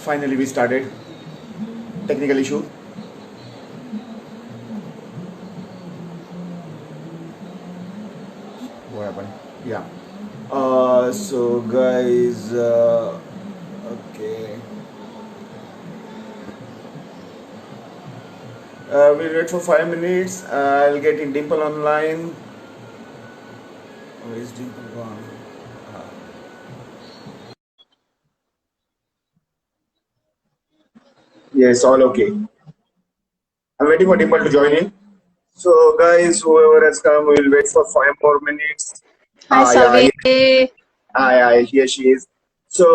Finally, we started. Technical issue. What happened? Yeah. So guys, okay. We'll wait for 5 minutes. I'll get in Dimple online. Where is Dimple gone? Yes, all okay. I'm waiting for Dimple to join in. So guys, whoever has come, we'll wait for 5 more minutes. Hi, Yeah, Salvi. here she is. So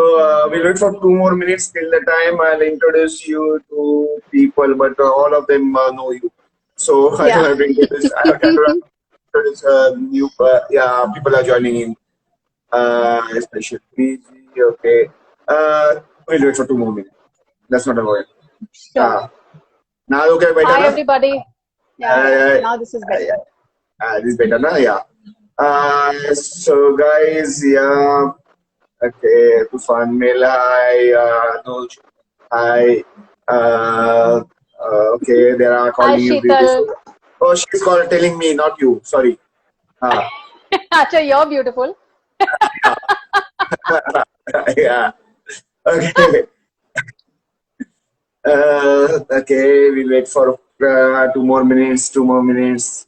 we'll wait for 2 more minutes. Till the time, I'll introduce you to people, but all of them know you. So I don't Yeah. have to introduce. I don't have to introduce new. Yeah, people are joining in. Especially PG. Okay. We'll wait for 2 more minutes. That's not a worry. Sure. Now okay, better Hi, na? everybody. Yeah. Now this is better. This is better na? Yeah. So guys, yeah. Okay, Tufan Mel, hi, Anuj, hi. Okay, they are Hi, calling you Sheetal. beautiful. Oh, she's telling me, not you. Sorry. Acha, you're beautiful. Yeah. Okay. Okay, we'll wait for 2 more minutes. 2 more minutes.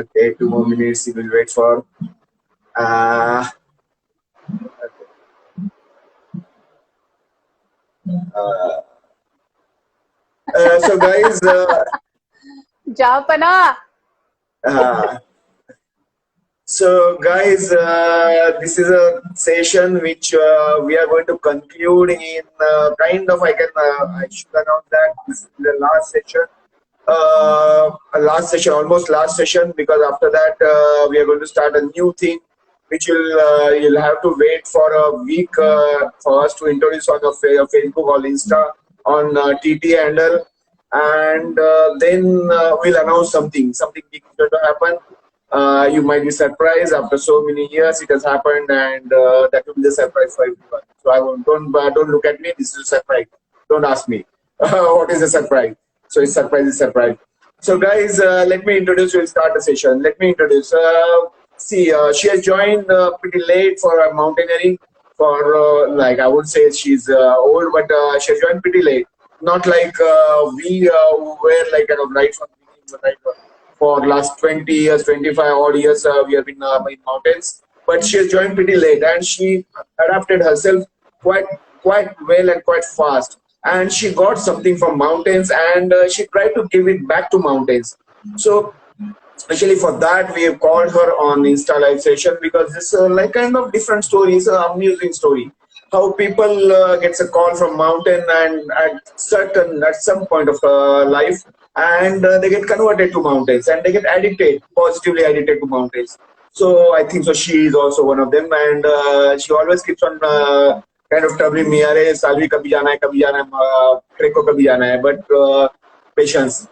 Okay, 2 more minutes. We will wait for. Uh, so guys, Japana. uh, So, guys, this is a session which we are going to conclude in I should announce that this is the last session. Last session, almost last session, because after that we are going to start a new thing, which you'll have to wait for a week for us to introduce on the Facebook or Insta on TT handle, and then we'll announce something big is going to happen. You might be surprised after so many years it has happened, and that will be a surprise for everyone. So I won't, don't look at me. This is a surprise. Don't ask me what is a surprise. So it's surprise is surprise. So guys, let me introduce. We'll start the session. Let me introduce. She has joined pretty late for mountaineering. For like I would say she's old, but she has joined pretty late. Not like we who were like kind of right from the beginning, but right for last 20 years, 25 odd years, we have been in mountains. But she has joined pretty late, and she adapted herself quite well and quite fast. And she got something from mountains, and she tried to give it back to mountains. So especially for that, we have called her on Insta live session, because it's like kind of different story. It's an amusing story. How people gets a call from mountain, and at some point of life, and they get converted to mountains, and they get positively addicted to mountains. So I think so. She is also one of them, and she always keeps on kind of troubling me. "Arey, Salvi, kabhi jana hai, trek ko kabhi jana hai." But patience.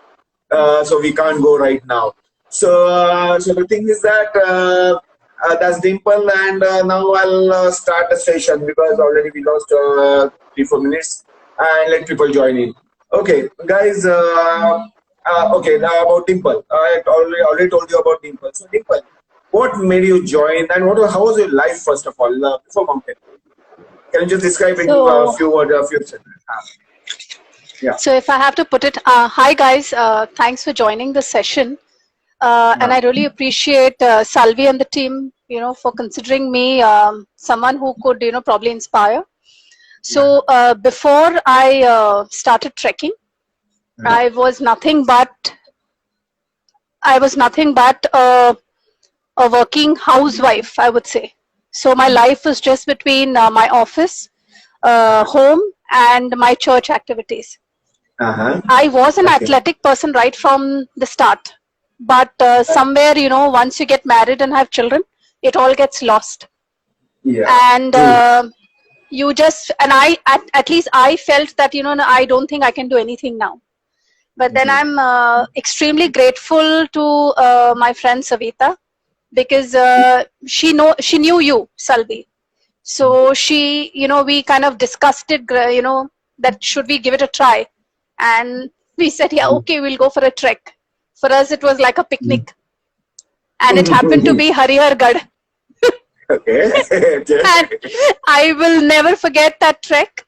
So we can't go right now. So the thing is that that's Dimple, and now I'll start the session, because already we lost 3 4 minutes, and let people join in. Okay, guys. Okay, now about Dimple. I already told you about Dimple. So Dimple, what made you join, and how was your life first of all before mountain? Can you just describe in a So, few words, a few sentences? Yeah. so if I have to put it, hi guys. Thanks for joining the session. And I really appreciate Salvi and the team, for considering me someone who could, probably inspire. So before I started trekking, I was nothing but a working housewife, I would say. So my life was just between my office, home, and my church activities. Uh-huh. I was an Okay. athletic person right from the start, but somewhere, once you get married and have children, it all gets lost. Yeah. And True. at least I felt that, I don't think I can do anything now. But then I'm extremely grateful to my friend Savita, because she knew you, Salvi. So she, we kind of discussed it, that should we give it a try, and we said, yeah, okay, we'll go for a trek. For us it was like a picnic, and it happened to be Harihargarh. Okay. And I will never forget that trek.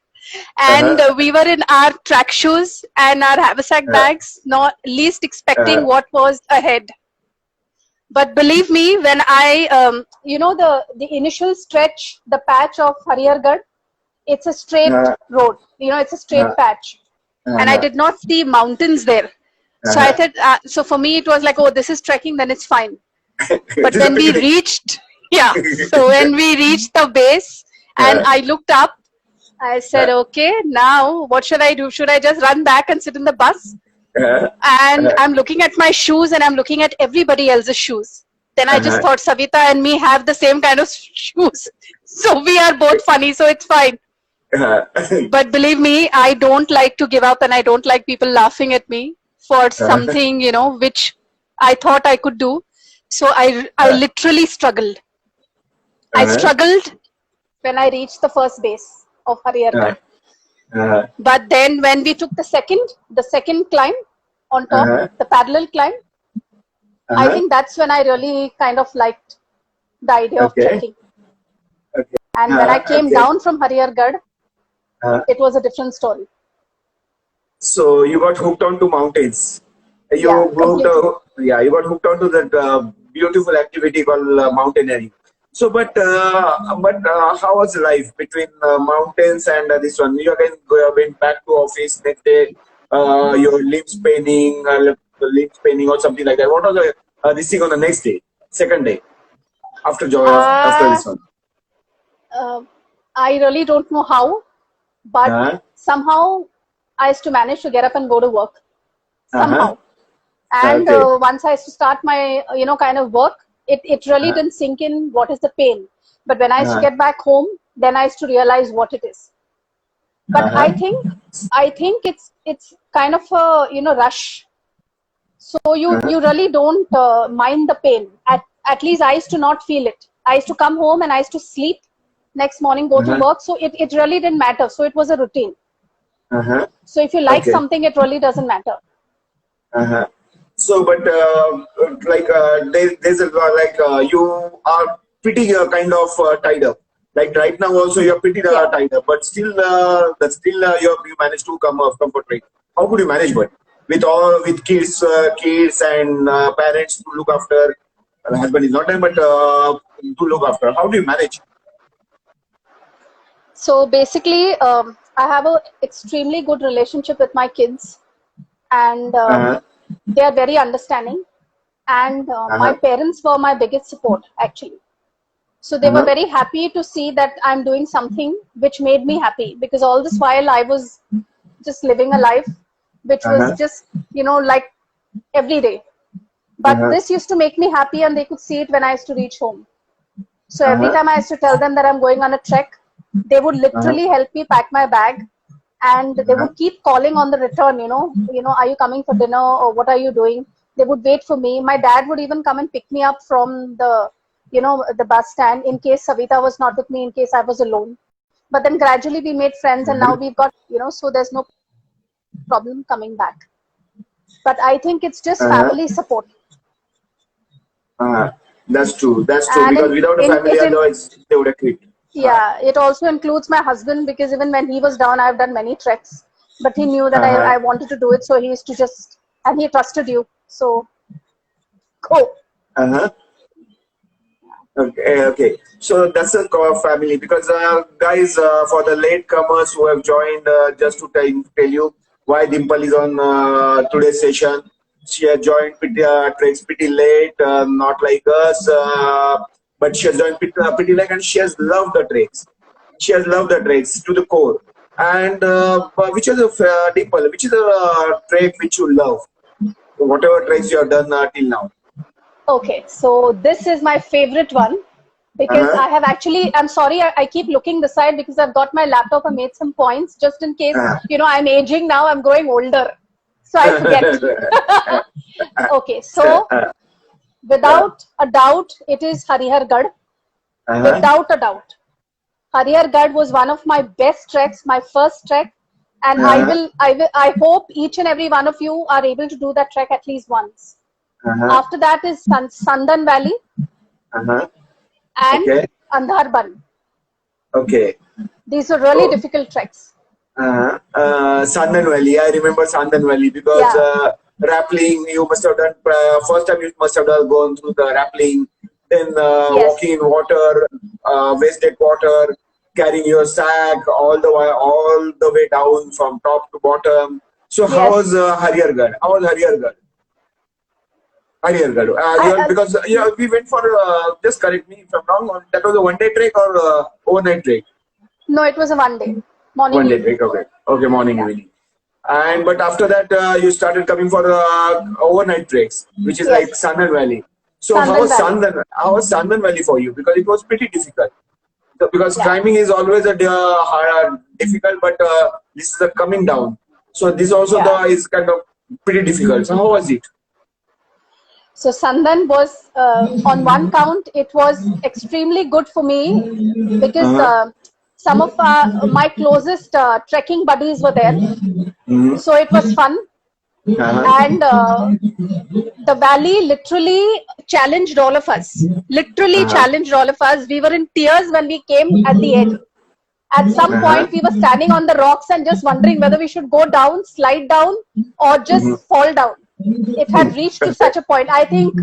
And we were in our track shoes and our haversack bags, not least expecting what was ahead. But believe me, when I, the initial stretch, the patch of Harihargarh, it's a straight road. It's a straight patch, and I did not see mountains there. So I said, so for me it was like, oh, this is trekking, then it's fine. But when we reached, so when we reached the base and I looked up, I said, okay, now what should I do? Should I just run back and sit in the bus? And I'm looking at my shoes and I'm looking at everybody else's shoes. Then I just thought, Savita and me have the same kind of shoes. So we are both funny, so it's fine. But believe me, I don't like to give up, and I don't like people laughing at me for something, which I thought I could do. So I literally struggled. I struggled when I reached the first base of Harihargarh. But then when we took the second climb on top, the parallel climb, I think that's when I really kind of liked the idea of trekking. And when I came down from Harihargarh, it was a different story. So you got hooked onto mountains. You got hooked onto that beautiful activity called mountaineering. So, but how was life between mountains and this one? You again went back to office next day. Your limbs paining or something like that. What was this thing on the next day, second day, after this one? I really don't know how, but somehow I used to manage to get up and go to work somehow. And once I used to start my kind of work, it really didn't sink in what is the pain. But when I used to get back home, then I used to realize what it is. But I think it's kind of a rush. So you really don't mind the pain. At least I used to not feel it. I used to come home and I used to sleep. Next morning go to work. So it really didn't matter. So it was a routine. So if you like something, it really doesn't matter. So, but there's you are pretty kind of tied up. Like right now, also you're pretty tied up, but still, you managed to come for trek. How could you manage, but with kids and parents to look after? Husband is not there, but to look after. How do you manage? So basically, I have an extremely good relationship with my kids, and they are very understanding. And my parents were my biggest support, actually. So they were very happy to see that I'm doing something which made me happy, because all this while I was just living a life which was just, like every day. But this used to make me happy, and they could see it when I used to reach home. So every time I used to tell them that I'm going on a trek, they would literally help me pack my bag, and they would keep calling on the return, are you coming for dinner, or what are you doing? They would wait for me. My dad would even come and pick me up from the the bus stand, in case Savita was not with me, in case I was alone. But then gradually we made friends, and now we've got, so there's no problem coming back. But I think it's just family support. That's true. That's true. And because without a family, otherwise they would have quit. Yeah, it also includes my husband, because even when he was down, I've done many treks. But he knew that I wanted to do it, so he used to just, and he trusted you. So, go. Okay. So that's a core family, because guys, for the latecomers who have joined, just to tell you why Dimple is on today's session. She has joined treks pretty late, not like us, but she has joined pretty late, and she has loved the treks. She has loved the treks to the core. And which is the Dimple? Which is the trek which you love? Whatever treks you have done till now. Okay, so this is my favorite one, because I have actually, I'm sorry, I keep looking this side because I've got my laptop. I made some points just in case, I'm aging now, I'm growing older. So I forget. Okay, so without a doubt, it is Harihargarh. Without a doubt. Hariyargarh was one of my best treks, my first trek, and I hope each and every one of you are able to do that trek at least once. After that is Sandan Valley and Andharban. Okay. These are really difficult treks. Sandan Valley. I remember Sandan Valley because rappelling. You must have done first time. You must have gone through the rappelling, then walking in water, wasted water, carrying your sack all the way down from top to bottom. So how was Hariyargarh? How was Hariyargarh? Because we went for just correct me if I'm wrong. That was a one-day trek or overnight trek? No, it was a one-day. Morning. One day trek. Okay, morning evening. And but after that, you started coming for overnight treks, which is like Sandan Valley. So how was Sandan Valley for you? Because it was pretty difficult. So, because climbing is always a difficult, but this is a coming down. So this also is kind of pretty difficult. So how was it? So Sandan was on one count, it was extremely good for me because some of my closest trekking buddies were there. So it was fun. And the valley literally challenged all of us. Challenged all of us. We were in tears when we came at the end. At some point, we were standing on the rocks and just wondering whether we should go down, slide down, or just fall down. It had reached to such a point. I think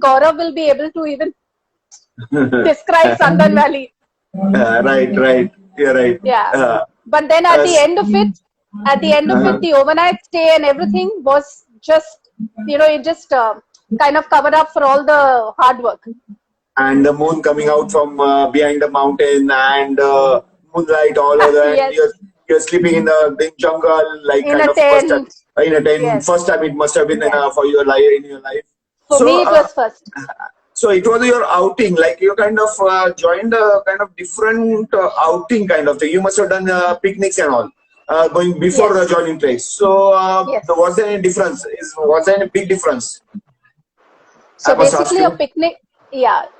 Gaurav will be able to even describe Sandan Valley. Right. You're right. Yeah. But then at the end of it, the overnight stay and everything was just, it just kind of covered up for all the hard work. And the moon coming out from behind the mountain and moonlight all over. And you're sleeping in the jungle, like in kind of tent. In a tent. Yes. First time it must have been for your life in your life. For me, it was first. So it was your outing, like you kind of joined a kind of different outing kind of thing. You must have done picnics and all going before joining treks. So was there any difference? Was there any big difference? So basically a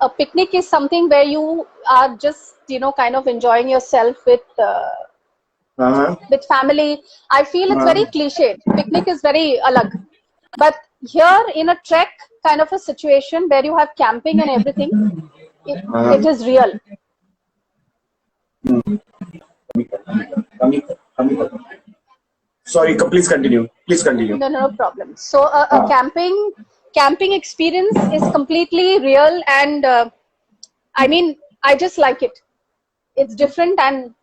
picnic is something where you are just, kind of enjoying yourself with family. I feel it's very cliched. Picnic is very alag. But here in a trek kind of a situation where you have camping and everything, it is real. Sorry, please continue. No problem. So a camping experience is completely real, and I mean, I just like it. It's different, and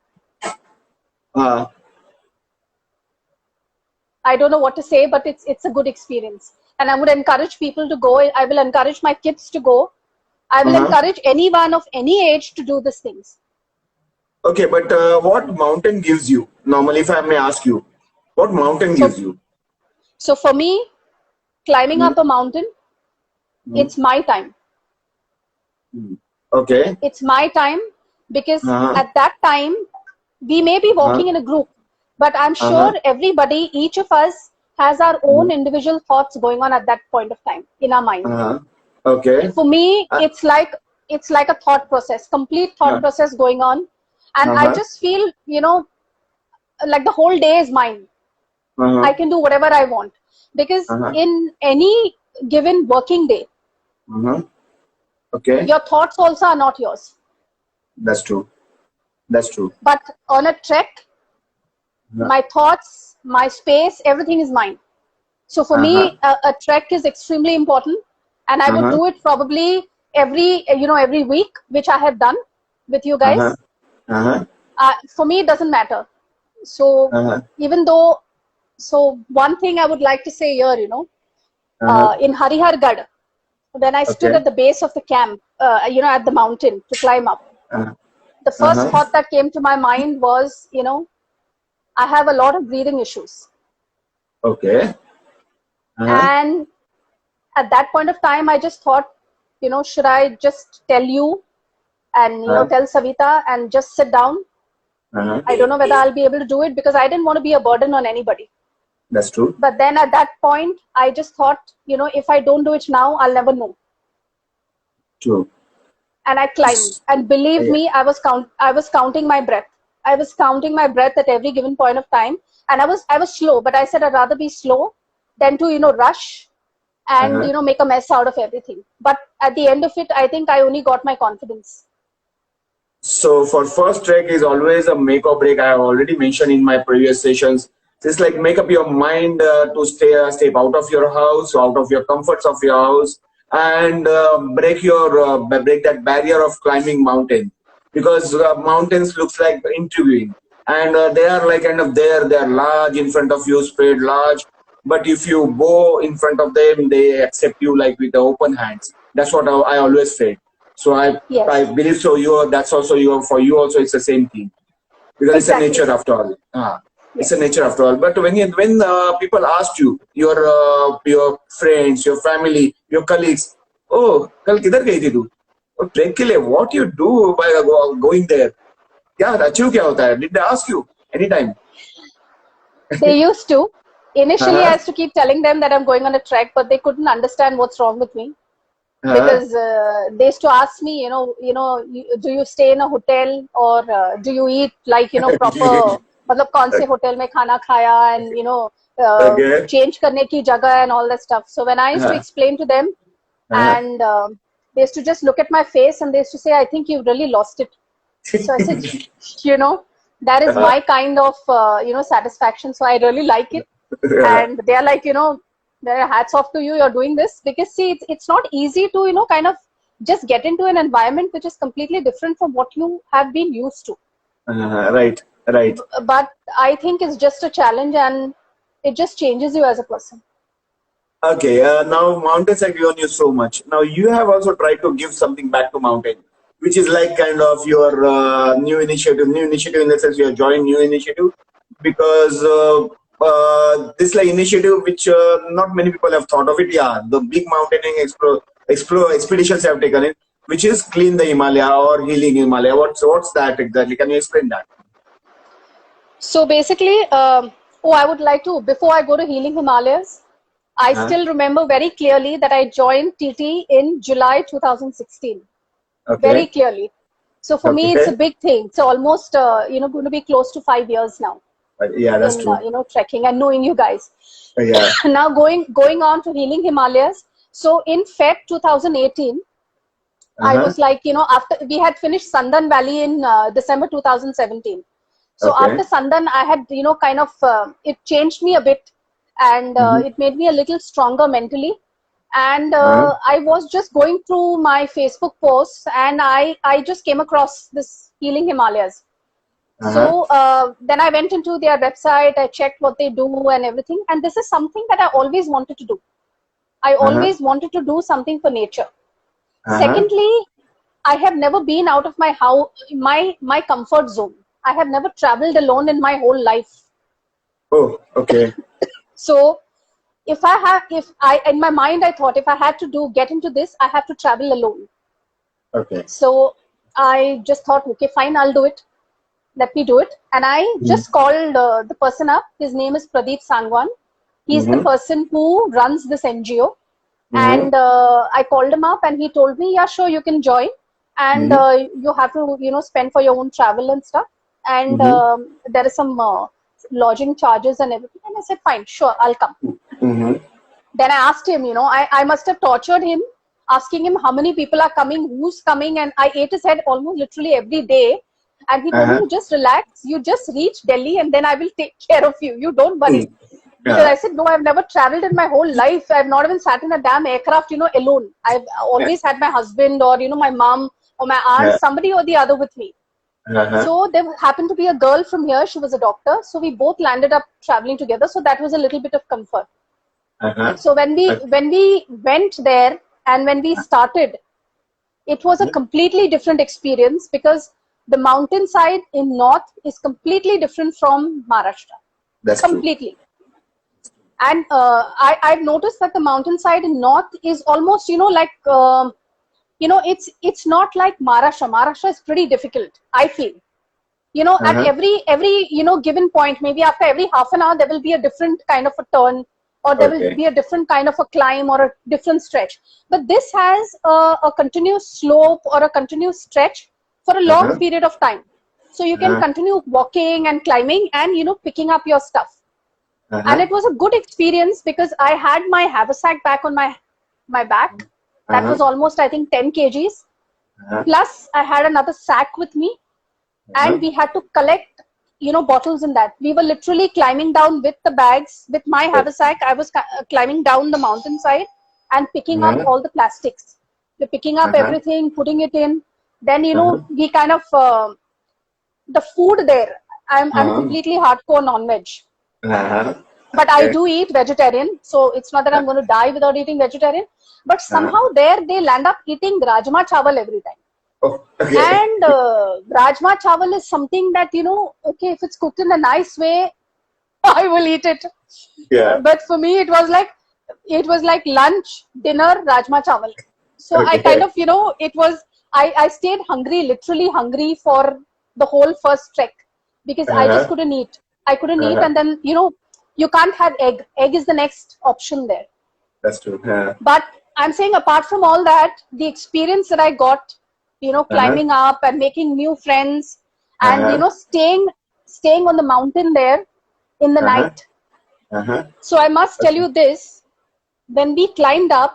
I don't know what to say, but it's a good experience. And I would encourage people to go. I will encourage my kids to go. I will encourage anyone of any age to do these things. Okay, but what mountain gives you? Normally, if I may ask you, what mountain gives you? So for me, climbing up a mountain, it's my time. Okay. It's my time because at that time, we may be walking in a group, but I'm sure everybody, each of us, has our own individual thoughts going on at that point of time in our mind. Okay. For me, it's like a thought process, complete thought process going on, and I just feel, like the whole day is mine. I can do whatever I want because in any given working day, your thoughts also are not yours. That's true. But on a trek, my thoughts, my space, everything is mine. So for me, a trek is extremely important, and I would do it probably every week, which I have done with you guys. For me, it doesn't matter. So even though, one thing I would like to say here, in Hariyargarh, when I stood at the base of the camp, at the mountain to climb up, the first thought that came to my mind was, I have a lot of breathing issues. Okay. And at that point of time, I just thought, should I just tell you and, tell Savita and just sit down? I don't know whether I'll be able to do it because I didn't want to be a burden on anybody. That's true. But then at that point, I just thought, if I don't do it now, I'll never know. True. and I climbed. And believe me, I was counting my breath. I was counting my breath at every given point of time, and I was slow. But I said I'd rather be slow than to rush and make a mess out of everything. But at the end of it, I think I only got my confidence. So for first trek is always a make or break. I have already mentioned in my previous sessions. Just like make up your mind to step out of your house, out of your comforts of your house, and break that barrier of climbing mountain, because mountains looks like interviewing, and they are like kind of there. They are large in front of you, spread large. But if you go in front of them, they accept you like with the open hands. That's what I always say. So I Yes, believe so. That's also for you also it's the same thing, because it's a exactly. nature after all. It's a Yes. nature after all. But when people ask you, your friends, your family, your colleagues, oh, कल किधर गई थी तू? Oh, trek के लिए, what you do by going there? क्या achieve क्या होता है? Did they ask you anytime? They used to. Initially, I Uh-huh. used to keep telling them that I'm going on a trek, but they couldn't understand what's wrong with me, Uh-huh. because they used to ask me, do you stay in a hotel, or do you eat like proper? मतलब कौन से hotel में खाना खाया, and Okay. change करने की जगह and all that stuff. So when I used to Uh-huh. explain to them, Uh-huh. and they used to just look at my face and they used to say, I think you've really lost it. So I said, that is Uh-huh. my kind of satisfaction. So I really like it. Uh-huh. And they're like, their hats off to you, you're doing this, because see, it's not easy to kind of just get into an environment which is completely different from what you have been used to. Right. Right. But I think it's just a challenge, and it just changes you as a person. Okay, now mountains have given you so much. Now you have also tried to give something back to mountain, which is like kind of your new initiative. New initiative in the sense you have joined new initiative, because this like initiative which not many people have thought of it. Yeah, the big mountaineering explore expeditions have taken it, which is clean the Himalaya or healing Himalaya. What's that exactly? Can you explain that? So basically, I would like to, before I go to Healing Himalayas, I Huh? still remember very clearly that I joined TT in July 2016. Very Okay. clearly. So for me, it's a Okay. big thing. It's almost, going to be close to 5 years now Yeah, that's in, true. trekking and knowing you guys. Yeah. Now going on to Healing Himalayas. So in Feb 2018, I Uh-huh. was like, after we had finished Sandan Valley in December 2017. So after Okay. Sandan, I had, kind of, it changed me a bit, and Mm-hmm. it made me a little stronger mentally. And Uh-huh. I was just going through my Facebook posts, and I just came across this Healing Himalayas. Uh-huh. So then I went into their website, I checked what they do and everything. And this is something that I always wanted to do. I Uh-huh. always wanted to do something for nature. Uh-huh. Secondly, I have never been out of my house, my comfort zone. I have never traveled alone in my whole life. Oh, okay. So if I in my mind I thought, if I had to get into this, I have to travel alone. Okay. So I just thought, okay, fine, I'll do it. Let me do it. And I just called the person up. His name is Pradeep Sangwan. He's the Mm-hmm. person who runs this NGO. Mm-hmm. And I called him up, and he told me, yeah, sure, you can join. And Mm-hmm. you have to, spend for your own travel and stuff. And Mm-hmm. there is some lodging charges and everything. And I said, fine, sure, I'll come. Mm-hmm. Then I asked him, I must have tortured him, asking him how many people are coming, who's coming. And I ate his head almost literally every day. And he told me, Uh-huh. you just relax, you just reach Delhi, and then I will take care of you. You don't worry. Because Yeah. I said, no, I've never traveled in my whole life. I've not even sat in a damn aircraft, alone. I've Yeah. always had my husband, or, my mom or my aunt, Yeah. somebody or the other with me. Uh-huh. So there happened to be a girl from here. She was a doctor. So we both landed up traveling together. So that was a little bit of comfort. Uh-huh. So when we went there and when we started, it was a completely different experience, because the mountainside in north is completely different from Maharashtra. That's true. Completely. And I've noticed that the mountainside in north is almost, like, it's not like Maharashtra. Maharashtra is pretty difficult, I feel. At Uh-huh. every given point, maybe after every half an hour, there will be a different kind of a turn, or there will Okay. be a different kind of a climb or a different stretch. But this has a continuous slope or a continuous stretch for a long Uh-huh. period of time. So you can Uh-huh. continue walking and climbing and, picking up your stuff. And Uh-huh. it was a good experience because I had my haversack back on my back. That Uh-huh. was almost, I think, 10 kgs. Uh-huh. Plus, I had another sack with me, and we had to collect, bottles in that. We were literally climbing down with the bags, with my haversack. I was climbing down the mountainside and picking up Uh-huh. all the plastics. We're picking up Uh-huh. everything, putting it in. Then, Uh-huh. we kind of, the food there, I'm Uh-huh. completely hardcore non-veg. Uh-huh. But I Okay. do eat vegetarian, so it's not that I'm going to die without eating vegetarian. But Uh-huh. somehow there they land up eating rajma chawal every time. Oh, okay. And rajma chawal is something that, okay, if it's cooked in a nice way, I will eat it. Yeah. But for me, it was like lunch, dinner, rajma chawal. So I Okay. kind of, I stayed hungry, literally hungry for the whole first trek because I just Uh-huh. couldn't eat. I couldn't eat. Uh-huh. And then, you can't have egg. Egg is the next option there. That's true. Yeah. But I'm saying apart from all that, the experience that I got, climbing up and making new friends and, Uh-huh. staying on the mountain there in the Uh-huh. night. Uh-huh. So I must tell you this, when we climbed up,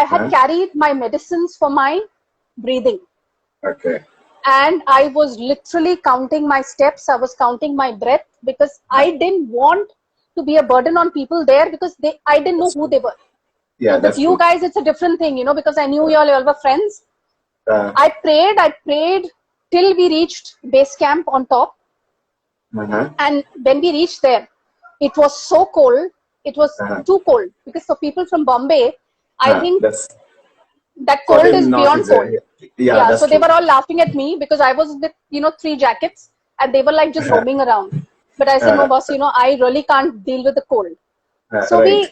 I had Uh-huh. carried my medicines for my breathing. Okay. And I was literally counting my steps. I was counting my breath because I didn't want to be a burden on people there because I didn't know who they were. Yeah, So with that's you true. guys, it's a different thing, because I knew you all were friends. Uh, I prayed till we reached base camp on top. uh-huh. And when we reached there, it was so cold. It was Uh-huh. too cold because for people from Bombay, I think That's that for cold them is not beyond is a, cold. yeah, Yeah, that's so they true. were all laughing at me because I was with, 3 jackets and they were like just roaming around. But I said, no, Uh, boss, I really can't deal with the cold. So right.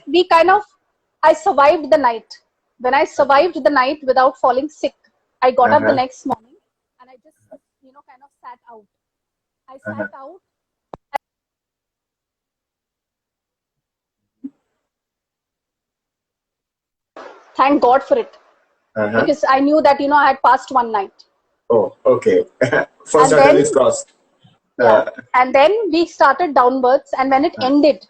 I survived the night. When I survived the night without falling sick, I got up the Uh-huh. next morning and I just, kind of sat out. I Uh-huh. sat out. Thank God for it Uh-huh. because I knew that, I had passed one night. Oh, okay. First And hurdle then, is crossed. yeah, and then we started downwards. And when it ended,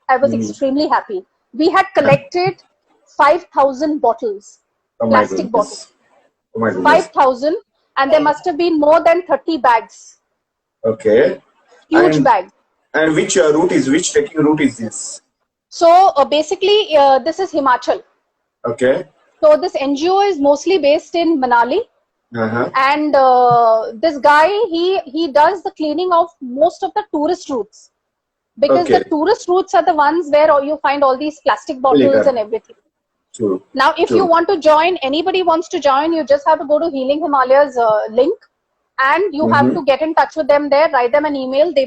I was Mhm. extremely happy. We had collected 5,000 bottles, Oh my plastic bottles, goodness. Oh my goodness. 5,000, and there must have been more than 30 bags, Okay. huge And bags. which trekking route is this? So basically, this is Himachal. Okay. So this NGO is mostly based in Manali, Uh-huh. and this guy he does the cleaning of most of the tourist routes because the Okay. tourist routes are the ones where you find all these plastic bottles Later. and everything. True. Now, if you True. want to join, anybody wants to join, you just have to go to Healing Himalayas link and you have Mm-hmm. to get in touch with them there, write them an email. They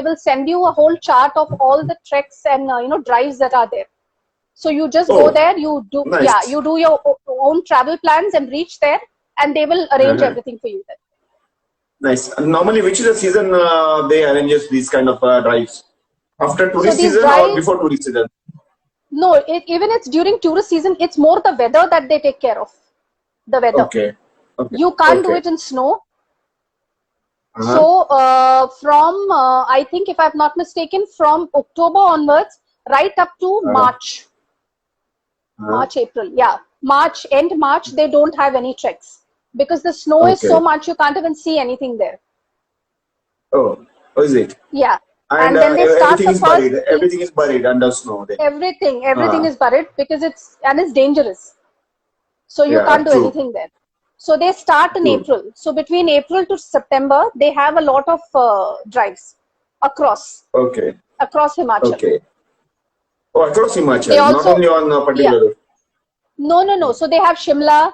will send you a whole chart of all the treks and, drives that are there. So you just go Oh, there, nice. you do your own travel plans and reach there and they will arrange Uh-huh. everything for you there. Nice. Normally, which is the season they arranges these kind of drives? After So tourist these season or drives, before tourist season? no, even it's during tourist season, it's more the weather that they take care of. The weather. Okay. Okay. You can't do Okay. it in snow. Uh-huh. So from I think if I'm not mistaken, from October onwards, right up to March, April, yeah, end March, they don't have any treks because the snow is so Okay. much you can't even see anything there. Oh, is it? Yeah, And and then they start everything the is first buried. Everything is buried under snow. Then. everything is buried because it's dangerous. So you Yeah. can't do True. anything there. So they start in True. April. So between April to September, they have a lot of drives across Okay. Himachal. Okay. Oh, across They Himachal, not also, only on a yeah, particular route. no. So they have Shimla.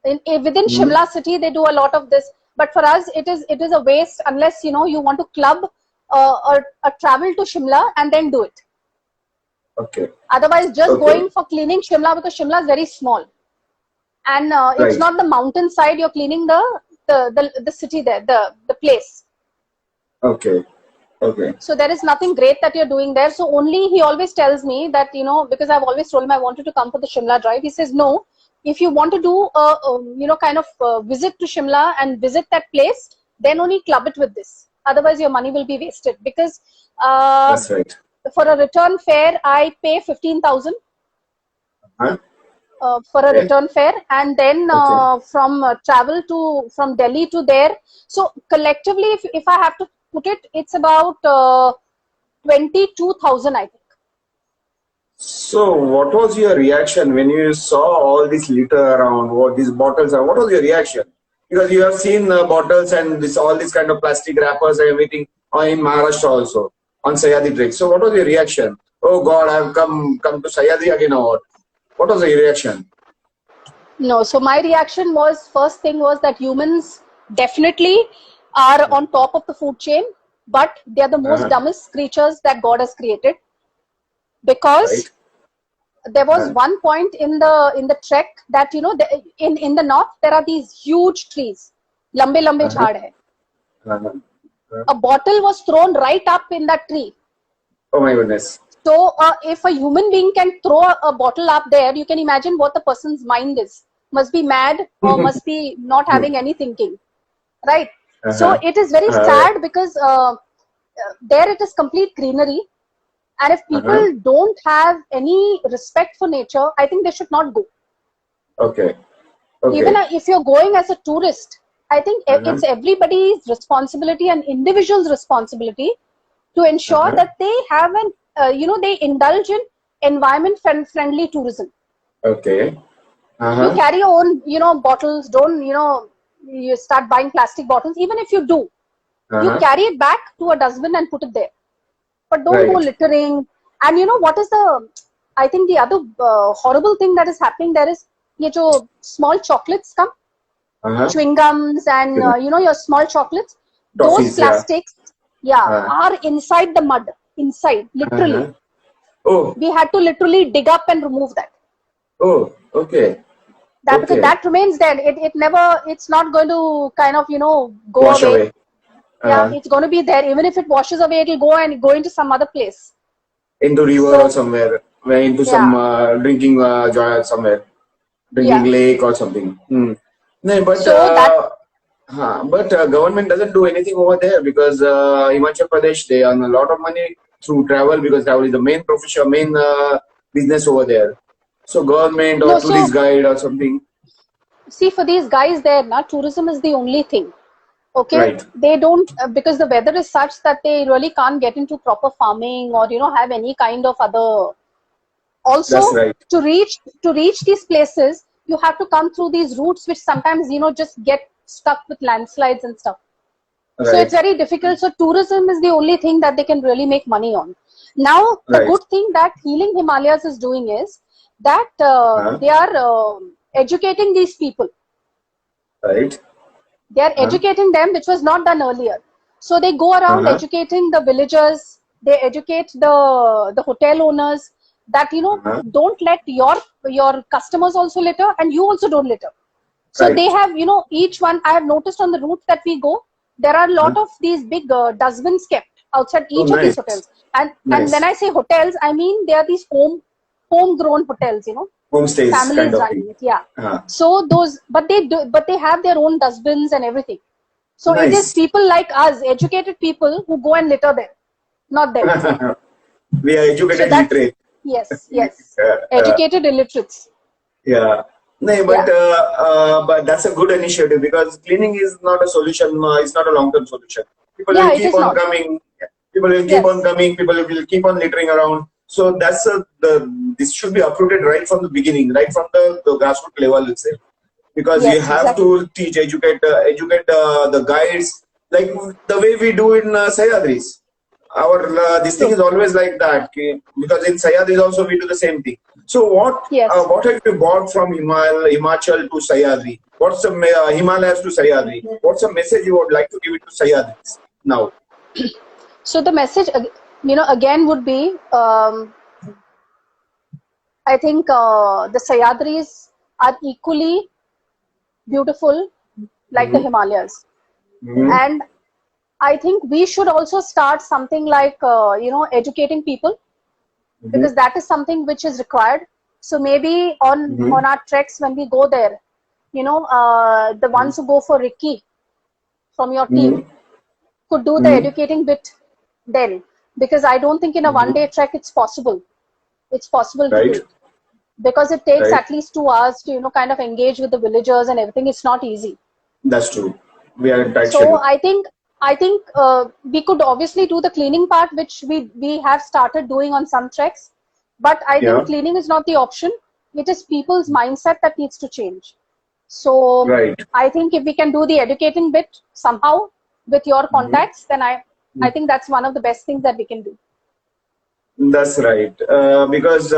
Within Hmm. Shimla city, they do a lot of this. But for us, it is a waste unless you want to club or travel to Shimla and then do it. Okay. Otherwise, just Okay. going for cleaning Shimla because Shimla is very small, and it's Right. not the mountain side. You're cleaning the city there, the place. Okay. Okay. So there is nothing great that you're doing there. So only he always tells me that, because I've always told him I wanted to come for the Shimla drive. He says, no, if you want to do kind of visit to Shimla and visit that place, then only club it with this. Otherwise your money will be wasted, because That's right. for a return fare, I pay 15,000 Huh? for a Okay. return fare, and then Okay. from Delhi to there. So collectively, if I have to put it, it's about 22,000, I think. So, what was your reaction when you saw all this litter around? What these bottles are? What was your reaction? Because you have seen bottles and this all these kind of plastic wrappers and everything in Maharashtra also on Sayadri Trek. So, what was your reaction? Oh God, I've come to Sayadri again or what? What was your reaction? No, so my reaction was, first thing was that humans definitely are on top of the food chain, but they are the most Uh-huh. dumbest creatures that God has created, because Right. there was Uh-huh. one point in the trek that in the north there are these huge trees, lambe lambe Uh-huh. jhaad hai. Uh-huh. Uh-huh. A bottle was thrown right up in that tree. Oh my goodness. So if a human being can throw a bottle up there, you can imagine what the person's mind is. Must be mad, or must be not having any thinking, right? So Uh-huh. it is very Right. sad, because there it is complete greenery, and if Uh-huh. people don't have any respect for nature, I think they should not go. Okay. Even Okay. if you're going as a tourist, I think Uh-huh. it's everybody's responsibility and individual's responsibility to ensure Uh-huh. that they have they indulge in environment friendly tourism. Okay. You Uh-huh. carry your own bottles. Don't you start buying plastic bottles. Even if you do, you Uh-huh. carry it back to a dustbin and put it there, but don't go Right. littering. And you know what is the, I think the other horrible thing that is happening there is, ye jo small chocolates come, Uh-huh. chewing gums, and your small chocolates, those Toffees, yeah. plastics, yeah, Uh, are inside the mud, inside, literally. uh-huh. Oh, We had to literally dig up and remove that. oh, okay, That, because okay. that remains there. It never, it's not going to kind of go Wash away. away. Yeah, Uh, it's going to be there. Even if it washes away, it'll go into some other place. into river or So somewhere, where into some yeah, drinking joy somewhere, drinking yeah. lake or something. Hmm. No, So that, but government doesn't do anything over there because Himachal Pradesh they earn a lot of money through travel because travel is the main profession, main business over there. So government or no, so tourist guide or something, see, for these guys there, na, tourism is the only thing. Okay, right? they don't, because the weather is such that they really can't get into proper farming, or have any kind of other. Also, That's right. to reach these places, you have to come through these routes, which sometimes just get stuck with landslides and stuff. So it's Right, very difficult. So tourism is the only thing that they can really make money on. Now, the right. good thing that Healing Himalayas is doing is that Uh, they are educating these people. right. They are Uh, educating them, which was not done earlier. So they go around uh-huh. educating the villagers. They educate the hotel owners that Uh-huh. don't let your customers also litter, and you also don't litter. So they Right. have each one. I have noticed on the route that we go, there are a Uh-huh. lot of these big dustbins kept outside Oh, each of these nice. hotels. And when Nice. I say hotels, I mean they are these homegrown hotels. Homestays kind Families of running thing. it. Yeah. Uh, So those, but they have their own dustbins and everything. So it is nice. people like us, educated people, who go and litter there, not them. We are So educated that's, literate. yes, yes, Uh, uh, educated illiterates. yeah. No, Yeah. but that's a good initiative because cleaning is not a solution. It's not a long-term solution. People will Yeah, it keep is on not. coming. People will keep on Yes. coming. People will keep on littering around. So that's this should be uprooted right from the beginning, right from the grassroots level itself. Because you Yes, have exactly. to educate the guides like the way we do in Sayadris. Our this thing True. is always like that okay? Because in Sayadris also we do the same thing. So Yes. what have you bought from Himachal to Sayadri? What's the Himalayas to Sayadri? What's the message you would like to give it to Sayadris now? So the message, again would be, I think the Sayadris are equally beautiful like the Mm-hmm. Himalayas. Mm-hmm. And I think we should also start something like, educating people, because that is something which is required. So maybe on our treks when we go there, the ones who go for Ricky from your team could do the educating bit then, because I don't think in a one-day trek it's possible. It's possible to do, because it takes at least 2 hours to kind of engage with the villagers and everything. It's not easy. That's true. We are in tight So schedule. I think we could obviously do the cleaning part, which we have started doing on some treks, but I think cleaning is not the option. It is people's mindset that needs to change. So I think if we can do the educating bit somehow with your contacts, then I think that's one of the best things that we can do. That's right. Because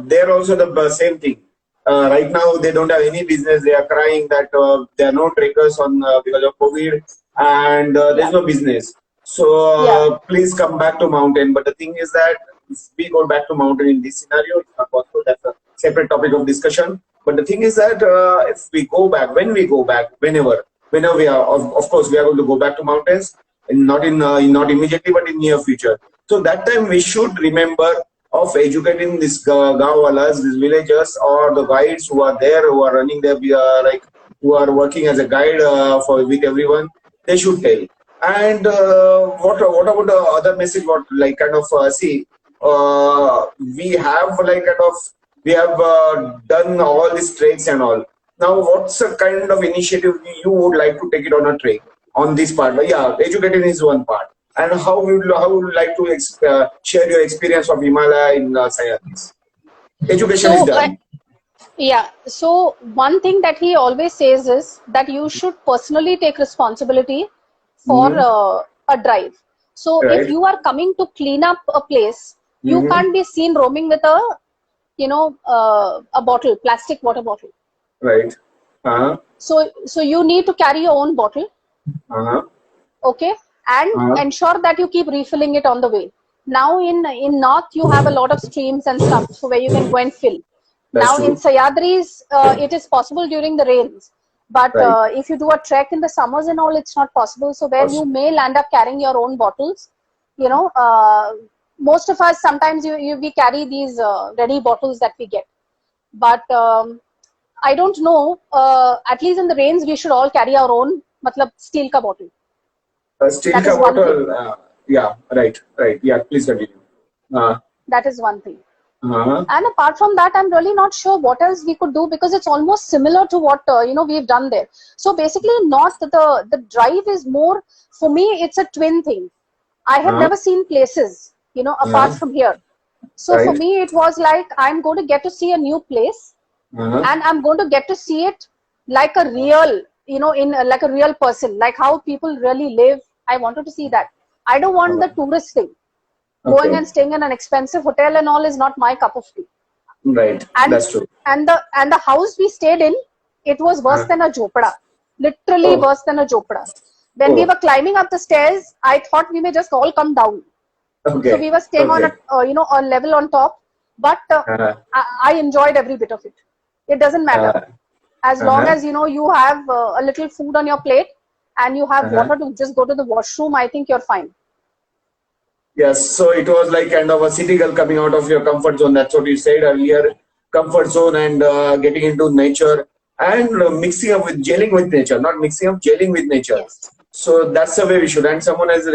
they're also the same thing. Right now, they don't have any business. They are crying that there are no trekkers on because of COVID, and there's no business. So please come back to mountain. But the thing is that if we go back to mountain in this scenario, it's not possible. That's a separate topic of discussion. But the thing is that if we go back, when we go back, whenever we are, of course, we are going to go back to mountains, and not immediately, but in near future. So that time we should remember of educating these gawalas, these villagers, or the guides who are there, who are running there, who are working as a guide with everyone. They should tell. And what about the other message? What we have done all these treks and all. Now, what's the kind of initiative you would like to take it on a trek on this part? But yeah, educating is one part. And how would you like to share your experience of Himalaya in Sahyadris? Education is done. So one thing that he always says is that you should personally take responsibility for a drive. So if you are coming to clean up a place, you can't be seen roaming with a bottle, plastic water bottle. Right. So you need to carry your own bottle. Okay. And ensure that you keep refilling it on the way. Now in North, you have a lot of streams and stuff, so where you can go and fill. That's in Sahyadris, it is possible during the rains. But if you do a trek in the summers and all, it's not possible. So where you may land up carrying your own bottles, most of us, sometimes we carry these ready bottles that we get. But I don't know, at least in the rains, we should all carry our own steel ka bottle. Steel ka bottle, right. Yeah, please continue. That is one thing. And apart from that, I'm really not sure what else we could do, because it's almost similar to what we've done there. So basically, not the drive is more, for me, it's a twin thing. I have never seen places, apart from here. So for me, it was like I'm going to get to see a new place, and I'm going to get to see it like a real, like a real person, like how people really live. I wanted to see that. I don't want the tourist thing. Going and staying in an expensive hotel and all is not my cup of tea. Right, that's true. And the house we stayed in, it was worse than a jhopda. Literally worse than a jhopda. When we were climbing up the stairs, I thought we may just all come down. So we were staying on a level on top, but I enjoyed every bit of it. It doesn't matter. As long as you have a little food on your plate and you have water to just go to the washroom, I think you're fine. Yes, so it was like kind of a city girl coming out of your comfort zone. That's what you said earlier. Comfort zone and getting into nature and mixing up with gelling with nature, not mixing up, gelling with nature. Yes. So that's the way we should. And someone has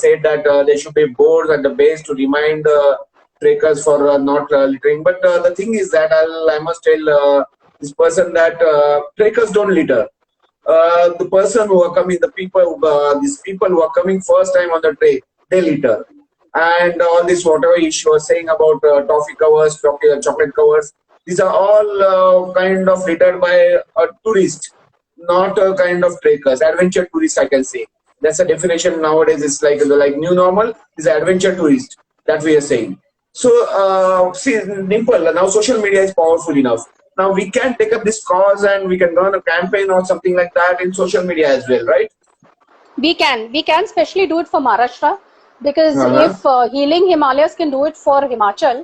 said that there should be boards at the base to remind trekkers for not littering. But the thing is that I must tell this person that trekkers don't litter. The person who are coming, these people who are coming first time on the trek, they litter. And all this whatever issue was saying about toffee covers, chocolate covers, these are all kind of littered by a tourist, not a kind of trekkers, adventure tourists, I can say. That's a definition nowadays. It's like new normal is adventure tourist that we are saying. So see, Dimple, now social media is powerful enough. Now we can take up this cause and we can run a campaign or something like that in social media as well, right? We can especially do it for Maharashtra. Because if Healing Himalayas can do it for Himachal,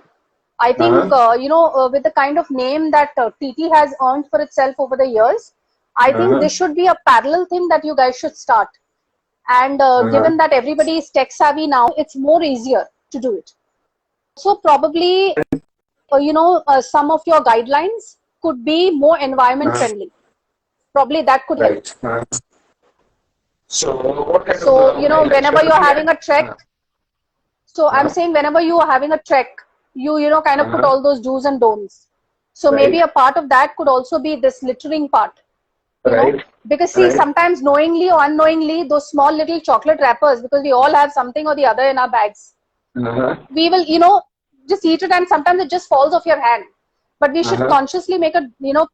I think, with the kind of name that TT has earned for itself over the years, I think this should be a parallel thing that you guys should start. And given that everybody is tech savvy now, it's more easier to do it. So probably, some of your guidelines could be more environment friendly. Probably that could help. So what kind So, of whenever you're having a trek, so I'm saying whenever you are having a trek, you kind of put all those do's and don'ts. So maybe a part of that could also be this littering part. You know? Because see, sometimes knowingly or unknowingly, those small little chocolate wrappers, because we all have something or the other in our bags, we will, just eat it, and sometimes it just falls off your hand. But we should consciously make a,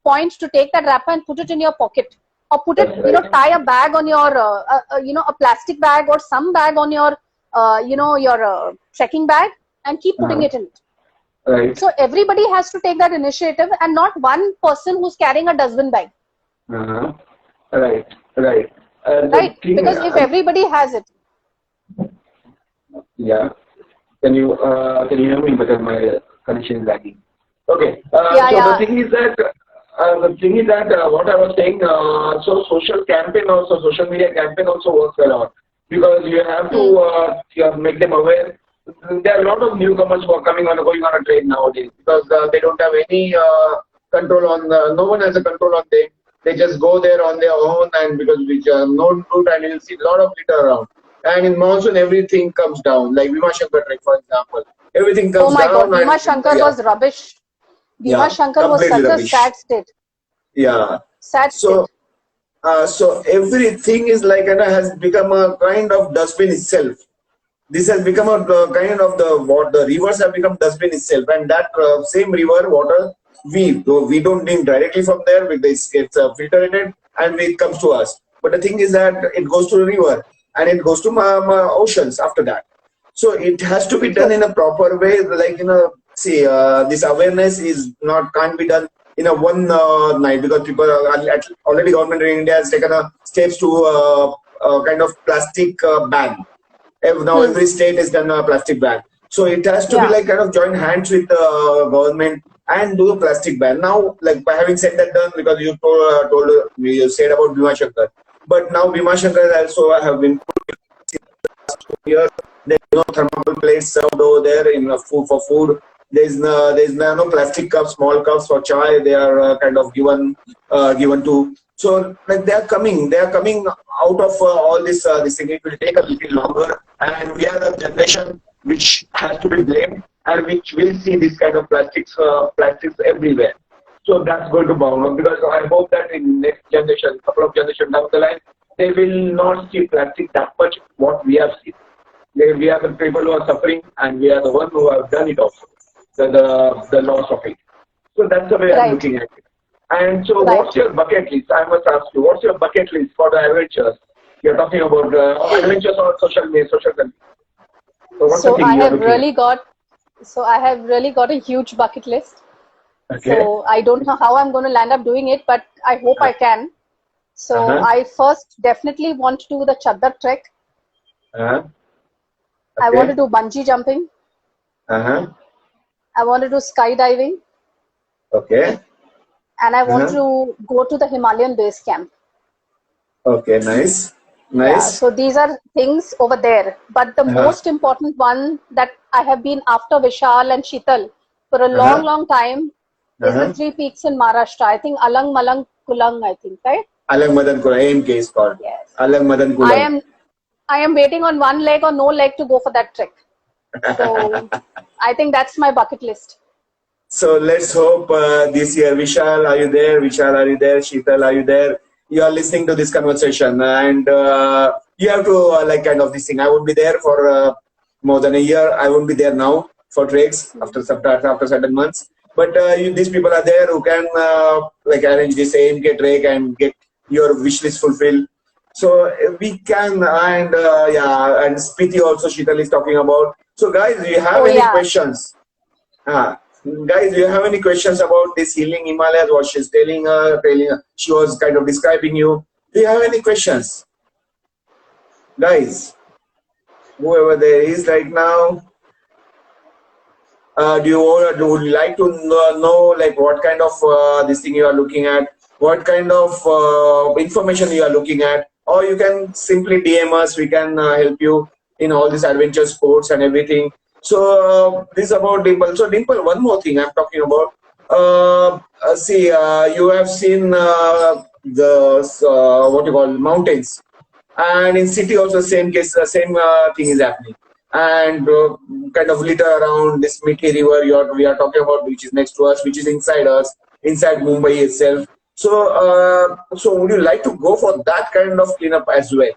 point to take that wrapper and put it in your pocket, or put it, tie a bag on your, a plastic bag or some bag on your, your trekking bag, and keep putting it in it. Right. So everybody has to take that initiative, and not one person who's carrying a dustbin bag. Right. Right. Because if everybody has it. Yeah. Can you hear me because my connection is lagging? Okay. The thing is that what I was saying. So social campaign also, social media campaign also works a lot, because you have to make them aware. There are a lot of newcomers who are going on a train nowadays, because they don't have any control on. No one has a control on them. They just go there on their own, and because which known route, and you'll see a lot of litter around. And in monsoon, everything comes down. Like Bhima Shankar trek, for example, everything comes down. Oh my God, Bhima Shankar was rubbish. Bhima Shankar was such a sad state. Yeah. Sad state. So everything is like, has become a kind of dustbin itself. This has become a kind of the rivers have become dustbin itself, and that same river water we don't drink directly from there, because it's filtered and it comes to us. But the thing is that it goes to the river and it goes to oceans after that. So it has to be done in a proper way. Like this awareness can't be done in a one night, because people already government in India has taken steps to kind of plastic ban. Now every state has done a plastic ban. So it has to be like kind of join hands with the government and do a plastic ban. Now, like by having said that done, because you you said about Bhima Shankar, but now Bhima Shankar also have been put here. There's no thermal plates served over there for food. There's no plastic cups, small cups for chai. They are kind of given to. So like they are coming out of all this thing. It will take a little longer, and we are the generation which has to be blamed, and which will see this kind of plastics everywhere. So that's going to bound up, because I hope that in next generation, couple of generations down the line, they will not see plastic that much what we have seen. We are the people who are suffering, and we are the ones who have done it also, the loss of it. So that's the way I'm looking at it. And so what's your bucket list? I must ask you, what's your bucket list for the adventures? You're talking about adventures on social media, social media. So I have really got a huge bucket list. Okay. So I don't know how I'm going to land up doing it, but I hope I can. So I first definitely want to do the Chadar trek. Okay. I want to do bungee jumping. I want to do skydiving. Okay. And I want to go to the Himalayan base camp. Okay, nice. Yeah, so these are things over there. But the most important one that I have been after Vishal and Sheetal for a long time is the 3 peaks in Maharashtra. I think Alang, Malang, Kulang, I think, right? Alang Madan Kulang, AMK is called. Yes. Alang Madan Kulang. I am waiting on one leg or no leg to go for that trek. So I think that's my bucket list. So let's hope this year. Vishal, are you there? Vishal, are you there? Sheetal, are you there? You are listening to this conversation, and you have to like kind of this thing. I won't be there for more than a year. I won't be there now for treks after certain months. But these people are there who can like arrange this AMK trek and get your wish list fulfilled. So we can, and and Spiti also Sheetal is talking about. So guys, do you have any questions? Guys, do you have any questions about this healing Himalayas? What she's telling her, she was kind of describing you. Do you have any questions? Guys, whoever there is right now, would you like to know like what kind of this thing you are looking at? What kind of information you are looking at? or you can simply DM us. We can help you in all these adventure sports and everything. So this is about Dimple. So Dimple, one more thing I'm talking about. See, you have seen the what you call mountains, and in city also same case, the same thing is happening, and kind of litter around this Mithi river we are talking about, which is next to us, which is inside us, inside Mumbai itself. So, so would you like to go for that kind of cleanup as well?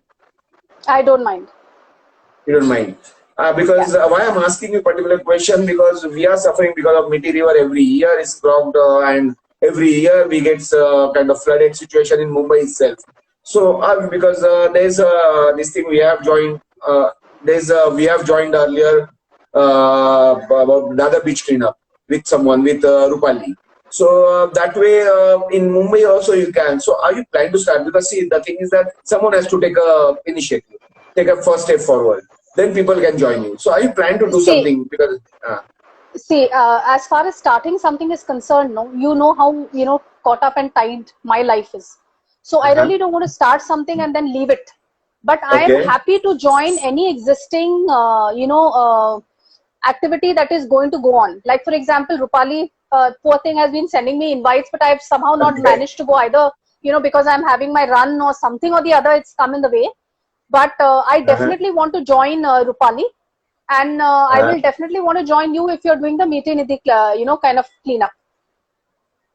I don't mind. You don't mind? Because why I'm asking you particular question, because we are suffering because of Mithi river. Every year is clogged, and every year we get kind of flooded situation in Mumbai itself. So because there's this thing we have joined. We have joined earlier about the other beach cleanup with someone with Rupali. So that way in Mumbai also you can. So are you planning to start? Because see, the thing is that someone has to take a initiative, take a first step forward. Then people can join you. So are you planning to do something? Because as far as starting something is concerned, no, you know how caught up and tied my life is. So I really don't want to start something and then leave it. But I am happy to join any existing activity that is going to go on. Like for example, Rupali, poor thing, has been sending me invites, but I've somehow not managed to go either. Because I'm having my run or something or the other, it's come in the way. But I definitely want to join Rupali, and I will definitely want to join you if you're doing the Meet Nidhi, kind of cleanup.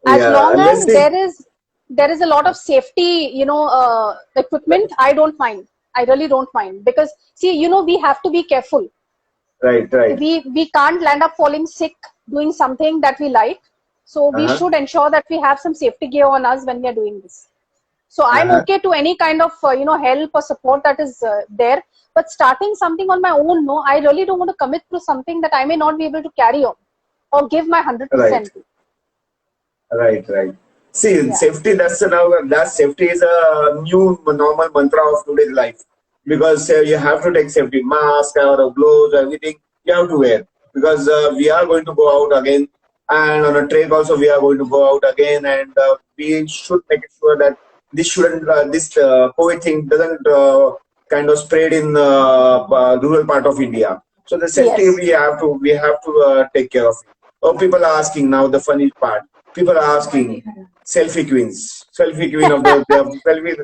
As long as there is a lot of safety, equipment, I don't mind. I really don't mind, because see, we have to be careful. Right. We can't land up falling sick doing something that we like. So we should ensure that we have some safety gear on us when we are doing this. So I'm okay to any kind of help or support that is there. But starting something on my own, no, I really don't want to commit to something that I may not be able to carry on or give my 100% to. Right. See, safety, that safety is a new normal mantra of today's life, because you have to take safety mask or gloves, everything you have to wear, because we are going to go out again, and on a trek also we are going to go out again, and we should make sure that this shouldn't this COVID thing doesn't kind of spread in rural part of India. So the safety we have to take care of it. Oh, people are asking now, the funny part. People are asking selfie queen of the selfie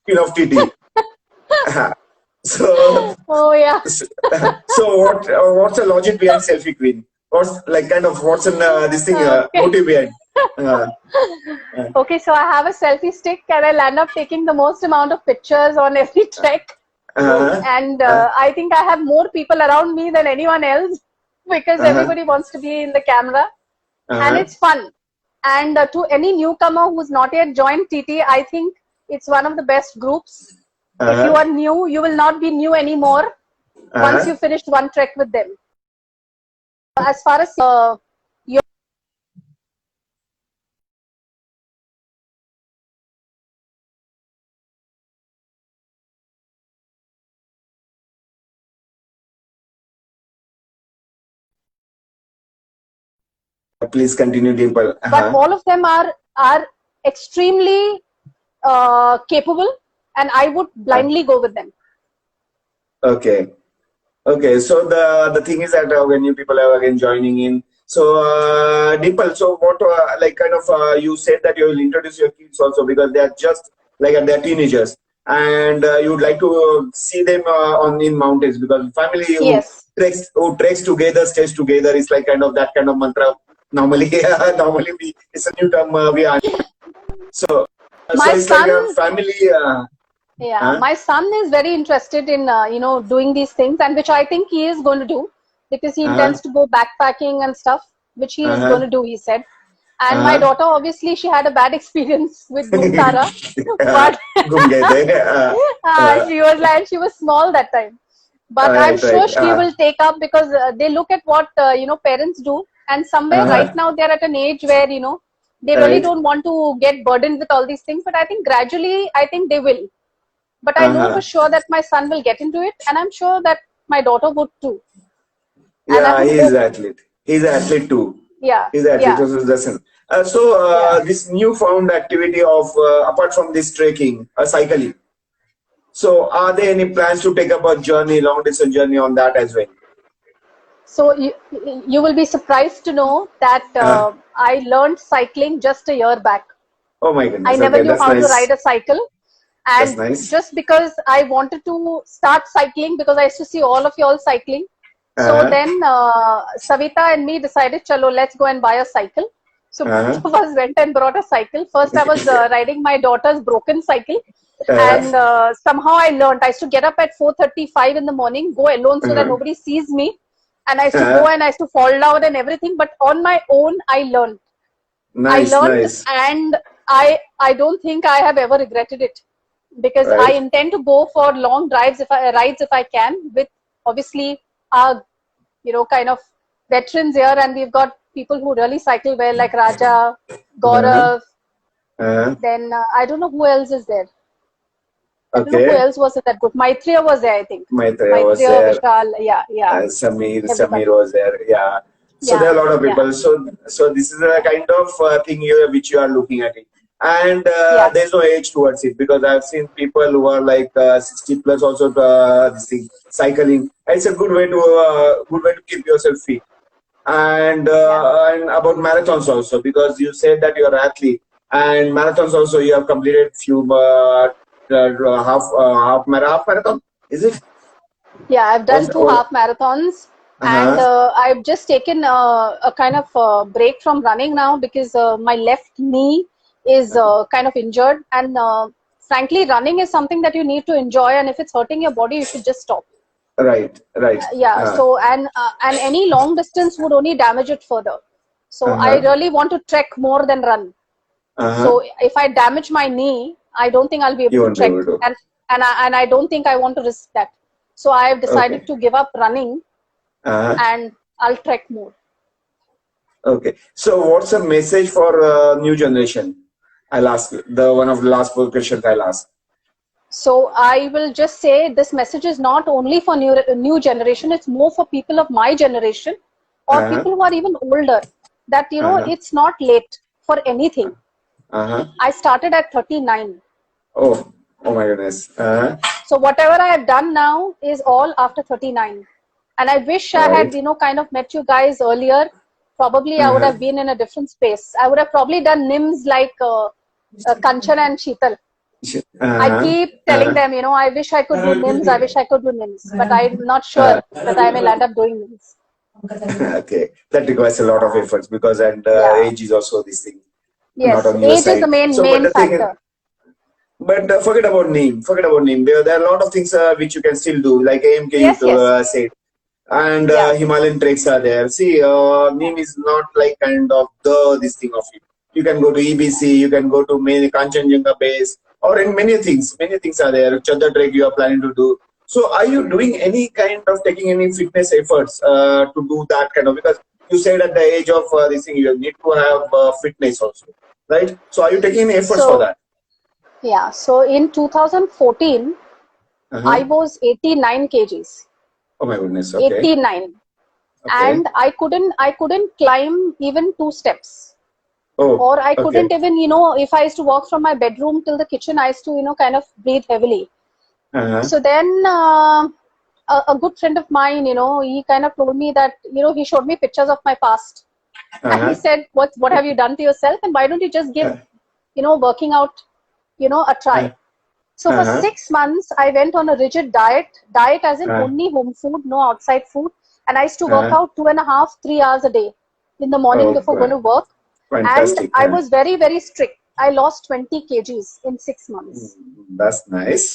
queen of TT. So so what's the logic behind selfie queen? What's this thing motive behind? Okay, so I have a selfie stick and I'll end up taking the most amount of pictures on every trek. And I think I have more people around me than anyone else, because everybody wants to be in the camera. And it's fun. And to any newcomer who's not yet joined TT, I think it's one of the best groups. If you are new, you will not be new anymore once you finished one trek with them. As far as your please continue, Dimple. But all of them are extremely capable, and I would blindly go with them. Okay. So the thing is that when you people are again joining in, so Dimple, so what you said that you will introduce your kids also, because they are just they're teenagers, and you would like to see them in mountains, because family who treks together, stays together, is like that kind of mantra. Normally it's a new term we are. So it's like a family. My son is very interested in doing these things, and which I think he is going to do, because he intends to go backpacking and stuff, which he is going to do, he said. And my daughter, obviously, she had a bad experience with Gumtara, but she was small that time. But I'm sure she will take up, because they look at what parents do, and somewhere right now they're at an age where they really don't want to get burdened with all these things. But I think gradually, I think they will. But I know for sure that my son will get into it, and I'm sure that my daughter would too. Yeah, he's an athlete. He's an athlete too. Yeah, he's an athlete. So this newfound activity of apart from this trekking, cycling. So are there any plans to take up a journey, long distance journey on that as well? So you will be surprised to know that I learned cycling just a year back. Oh my I goodness. never Okay, knew that's how to nice. ride a cycle. That's And nice. just because I wanted to start cycling, because I used to see all of you all cycling. So Uh-huh. then Savita and me decided, chalo, let's go and buy a cycle. So both Uh-huh. of us went and brought a cycle. First, I was riding my daughter's broken cycle. And Uh-huh. somehow I learned. I used to get up at 4:35 in the morning, go alone so that Uh-huh. nobody sees me. And I used to go Uh-huh. and I used to fall down and everything. But on my own, I learned. I Nice, learned, nice. and I don't think I have ever regretted it, because I Right. intend to go for long drives if I can, with obviously our kind of veterans here, and we've got people who really cycle well, like Raja, Uh-huh. Gaurav. Uh-huh. Then I don't know who else is there. I don't know who Okay. else was in that group. Maitreya was there, I think. Maitreya was Maitreya, there. Vishal, yeah, Samir everybody. was there. Yeah. So there Yeah, are a lot of yeah, people. So this is a kind of thing which you are looking at it, and yeah, there's no age towards it because I've seen people who are like 60 plus also this thing cycling. It's a good way to keep yourself fit. yeah. And about marathons also because you said that you're an athlete and marathons also you have completed few half marathon. Is it? Yeah, I've done two Oh, half marathons, and uh-huh. I've just taken a kind of break from running now, because my left knee is kind of injured. And frankly, running is something that you need to enjoy, and if it's hurting your body, you should just stop. Right, right. Yeah, so and any long distance would only damage it further. So I Uh-huh. really want to trek more than run. Uh-huh. So if I damage my knee, I don't think I'll be able You to won't be trek, able to. and I don't think I want to risk that. So I have decided Okay. to give up running, Uh-huh. and I'll trek more. Okay. So what's the message for new generation? I'll ask the one of the last four questions I'll ask. So I will just say this message is not only for new generation. It's more for people of my generation, or Uh-huh. people who are even older. That Uh-huh. it's not late for anything. Uh-huh. I started at 39. Oh, oh my goodness. Uh-huh. So whatever I have done now is all after 39. And I wish I had, Right. kind of met you guys earlier. Probably I would Uh-huh. have been in a different space. I would have probably done NIMS like Kanchan and Sheetal. I Uh-huh. keep telling Uh-huh. them, I wish I could do NIMS, I wish I could do NIMS, but I'm not Uh, sure that I may land up doing NIMS. okay. That requires a lot of efforts because and Yeah. age is also this thing, not Yes. on your Age is the side. main So, but main the thing is, factor. but forget about name. Forget about name. There are a lot of things which you can still do, like AMK you Yes, yes. said, and Yeah. Himalayan treks are there. See, name is not like kind of this thing of it. You can go to EBC, you can go to many Kanchenjunga base, or in many things. Many things are there. Chadda trek you are planning to do. So, are you doing any kind of taking any fitness efforts to do that kind of? Because you said at the age of this thing, you need to have fitness also, right? So, are you taking any efforts for So, that? yeah. So in 2014, I Uh-huh. was 89 kgs. Oh my goodness. Okay. 89. Okay. And I couldn't climb even 2 steps. Oh. Or I Okay. couldn't even, if I used to walk from my bedroom till the kitchen, I used to, kind of breathe heavily. Uh-huh. So then a good friend of mine, he kind of told me that, he showed me pictures of my past. And he Uh-huh. said, what have you done to yourself? And why don't you just give, Uh, working out, a uh, try. So for uh-huh. 6 months, I went on a rigid diet as in Uh, only home food, no outside food. And I used to work uh-huh. out 2.5, 3 hours a day in the morning Oh, before going to work. And fantastic. I was very, very strict. I lost 20 kgs in 6 months. That's nice.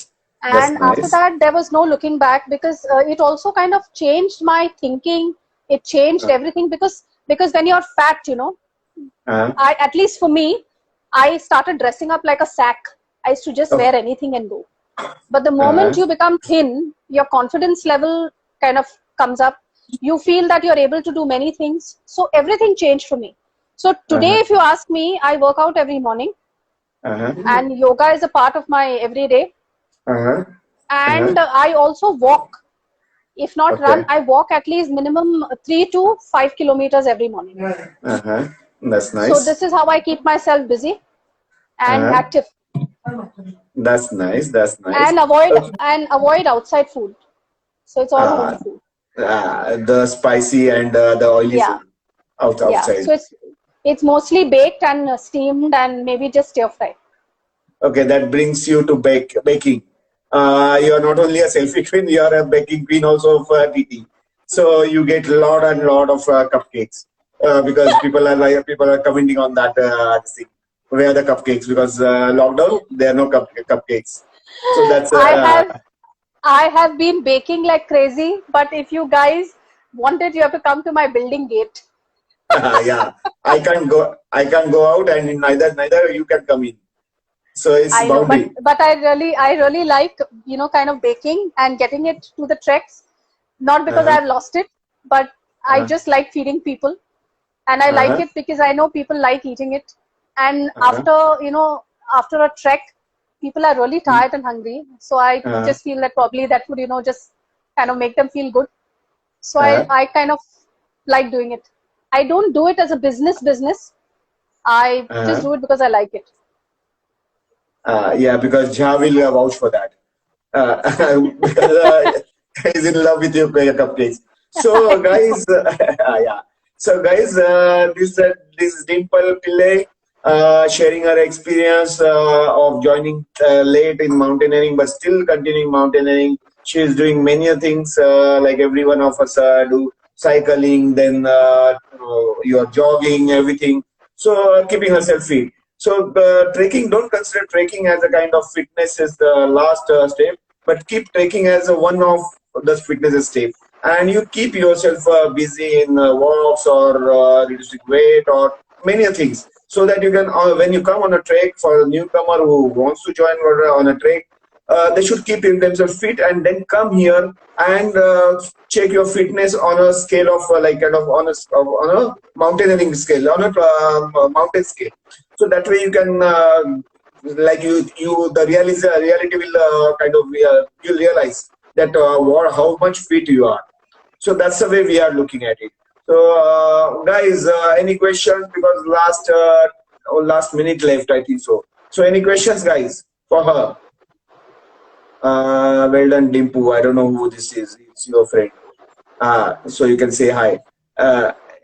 That's And after nice. that, there was no looking back, because it also kind of changed my thinking. It changed Uh, everything, because when you're fat, uh, at least for me, I started dressing up like a sack. I used to just wear oh, anything and go. But the moment uh, you become thin, your confidence level kind of comes up. You feel that you're able to do many things. So everything changed for me. So today, uh-huh. if you ask me, I work out every morning, Uh-huh. and yoga is a part of my everyday. Uh-huh. Uh-huh. And I also walk. If not run, Okay. I walk at least minimum 3 to 5 kilometers every morning. Uh-huh. That's So nice. this is how I keep myself busy and Uh-huh. active. That's nice. That's nice. and avoid Okay. and avoid outside food. So it's all home Uh, food. the spicy and the oily Yeah, food yeah. outside. So it's mostly baked and steamed and maybe just stir fry. Okay, that brings you to baking. You are not only a selfie queen, you are a baking queen also of TT. So you get lot and lot of cupcakes because people are commenting on that thing. Where are the cupcakes? Because lockdown, there are no cupcakes. So that's I have I have been baking like crazy, but if you guys wanted, you have to come to my building gate. yeah. I can't go out, and neither you can come in. So it's I know, but boundary. I really like kind of baking and getting it to the treks. Not because Uh-huh. I've lost it, but I Uh-huh. just like feeding people, and I like Uh-huh. it because I know people like eating it. And Uh-huh. after a trek, people are really tired and hungry. So I Uh-huh. just feel that probably that would just kind of make them feel good. So I Uh-huh. I kind of like doing it. I don't do it as a business. I just Uh-huh. do it because I like it. Yeah, because Jha will vouch for that. Because he's in love with your cupcakes. So, guys, yeah. So, guys, this is Dimple Pillai sharing her experience of joining late in mountaineering, but still continuing mountaineering. She is doing many things like every one of us do, cycling, then you're jogging, everything. So, keeping herself fit. So trekking, don't consider trekking as a kind of fitness is the last step, but keep trekking as a one of the fitness step. And you keep yourself busy in walks or reducing weight or many things, so that you can when you come on a trek for a newcomer who wants to join or, on a trek, they should keep themselves fit and then come here and check your fitness on a scale of like kind of on a mountaineering scale, on a mountain scale. So that way you can like you the reality will kind of you'll realize that how much fit you are. So that's the way we are looking at it. So guys, any questions? Because last minute left, I think so. So any questions, guys, for her? Well done, Dimpu. I don't know who this is. It's your friend. So you can say hi.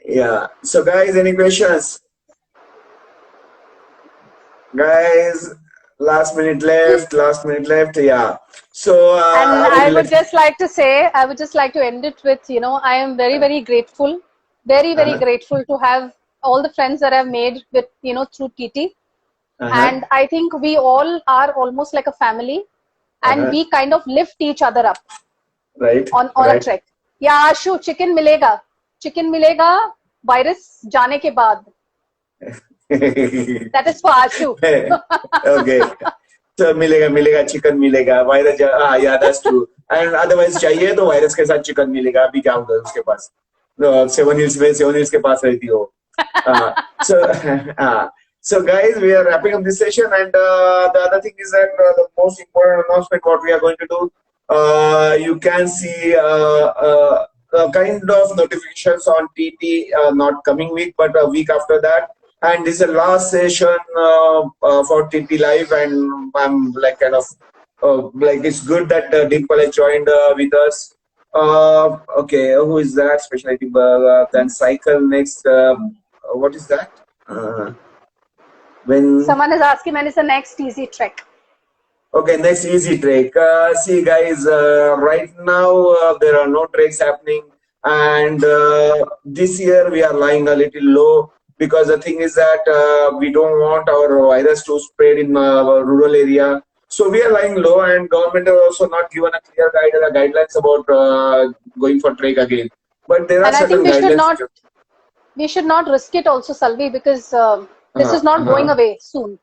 Yeah. So guys, any questions? Guys, last minute left. Last minute left. Yeah. So And I would let. I would just like to end it with, I am very, very grateful, very, very Uh-huh. grateful to have all the friends that I've made with, through TT. Uh-huh. And I think we all are almost like a family, and Uh-huh. we kind of lift each other up Right. on a Right. trek. Yeah, Ashu, chicken milega, virus जाने के बाद. That is for Ashu. Okay. So मिलेगा chicken मिलेगा virus हाँ yeah, that's true. And otherwise चाहिए तो virus के साथ चिकन मिलेगा अभी क्या होगा उसके पास सेवन हिल्स के पास रहती हो. So so guys, we are wrapping up this session, and the other thing is that the most important announcement what we are going to do, you can see kind of notifications on TT not coming week but a week after that, and this is the last session for TT Live, and I'm like kind of like it's good that Dimple has joined with us. Okay, who is that? Specialty Burger. Then cycle next. What is that? When Someone is asking when is the next easy trek? Okay, next easy trek. See, guys, right now there are no treks happening, and this year we are lying a little low because the thing is that we don't want our virus to spread in our rural area. So we are lying low, and government has also not given a clear guidelines about going for trek again. But there are And I think certain guidelines. we should not risk it also, Salvi, because this is not going Uh-huh. away soon.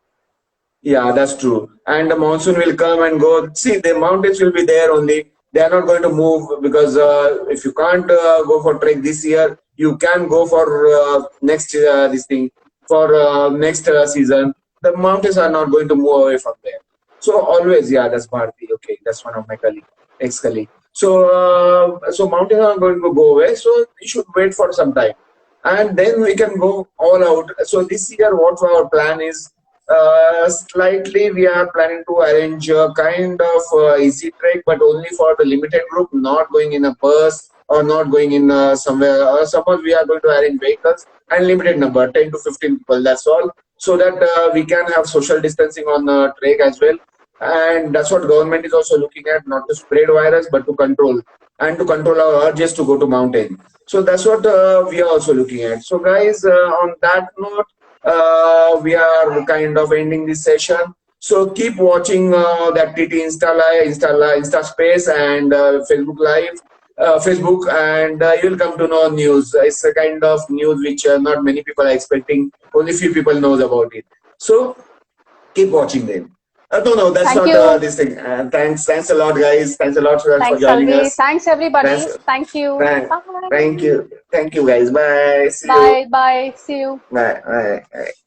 Yeah, that's true. And the monsoon will come and go. See, the mountains will be there only. They are not going to move because if you can't go for trek this year, you can go for next this thing for next season. The mountains are not going to move away from there. So always, yeah, that's Bharti. Okay, that's one of my ex-colleague. So so mountains are going to go away. So you should wait for some time, and then we can go all out. So this year, what our plan is? Slightly, we are planning to arrange a kind of easy trek, but only for the limited group, not going in a bus or not going in somewhere. Suppose we are going to arrange vehicles and limited number, 10 to 15 people, that's all, so that we can have social distancing on the trek as well. And that's what government is also looking at, not to spread virus, but to control and to control our urges to go to mountain. So that's what we are also looking at. So guys, on that note, we are kind of ending this session. So keep watching that TT Insta Live, Insta Space, and Facebook Live, Facebook, and you'll come to know news. It's a kind of news which not many people are expecting. Only few people knows about it. So keep watching them. No, that's Thank not you. this thing. Thanks a lot, guys. Thanks a lot for Thanks, joining Salvi. us. Thanks, everybody. Thanks, Thank you. Bye. thank you, guys. Bye. See you. Bye. Bye. See you. Bye. Bye. Bye.